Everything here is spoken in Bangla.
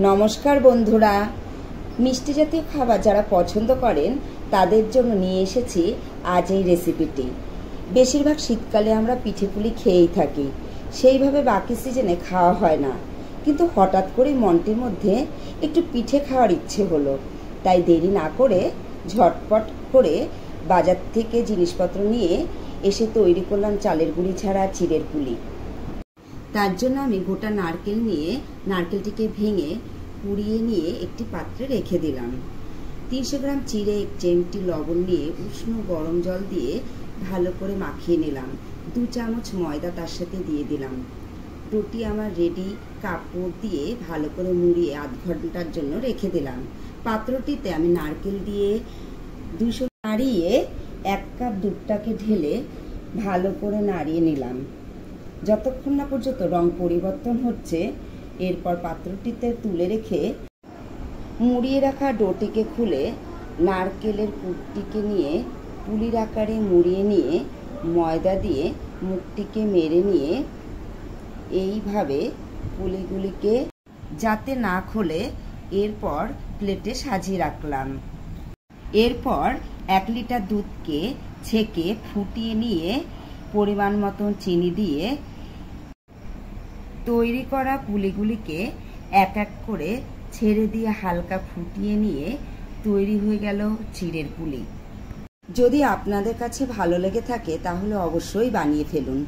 নমস্কার বন্ধুরা, মিষ্টি জাতীয় খাবার যারা পছন্দ করেন তাদের জন্য নিয়ে এসেছি আজ এই রেসিপিটি। বেশিরভাগ শীতকালে আমরা পিঠে পুলি খেয়েই থাকি, সেইভাবে বাকি সিজনে খাওয়া হয় না। কিন্তু হঠাৎ করেই মনটির মধ্যে একটু পিঠে খাওয়ার ইচ্ছে হলো, তাই দেরি না করে ঝটপট করে বাজার থেকে জিনিসপত্র নিয়ে এসে তৈরি করলাম চালের গুঁড়ি ছাড়া চিড়ের পুলি। তার জন্য আমি গোটা নারকেল নিয়ে নারকেলটিকে ভেঙে পুড়িয়ে নিয়ে একটি পাত্রে রেখে দিলাম। 300 গ্রাম চিড়ে, 1 চিমটি লবণ নিয়ে উষ্ণ গরম জল দিয়ে ভালো করে মাখিয়ে নিলাম। 2 চামচ ময়দা তার সাথে দিয়ে দিলাম। রুটি আমার রেডি, কাপড় দিয়ে ভালো করে মুড়িয়ে আধ ঘন্টার জন্য রেখে দিলাম। পাত্রটিতে আমি নারকেল দিয়ে 200 নাড়িয়ে 1 কাপ দুধটাকে ঢেলে ভালো করে নাড়িয়ে নিলাম যতক্ষণ না পর্যন্ত রং পরিবর্তন হচ্ছে। এরপর পাত্রটিতে তুলে রেখে মুড়িয়ে রাখা ডোটিকে খুলে নারকেলের পুরটিকে নিয়ে পুলির আকারে মুড়িয়ে নিয়ে ময়দা দিয়ে মুখটিকে মেরে নিয়ে এইভাবে পুলিগুলিকে যাতে না খোলে এরপর প্লেটে সাজিয়ে রাখলাম। এরপর 1 লিটার দুধকে ছেঁকে ফুটিয়ে নিয়ে পরিমাণ মতো চিনি দিয়ে তৈরি করা পুলিগুলিকে এক এক করে ছেড়ে দিয়ে হালকা ফুটিয়ে নিয়ে তৈরি হয়ে গেল চিড়ের পুলি। যদি আপনাদের কাছে ভালো লেগে থাকে তাহলে অবশ্যই বানিয়ে ফেলুন।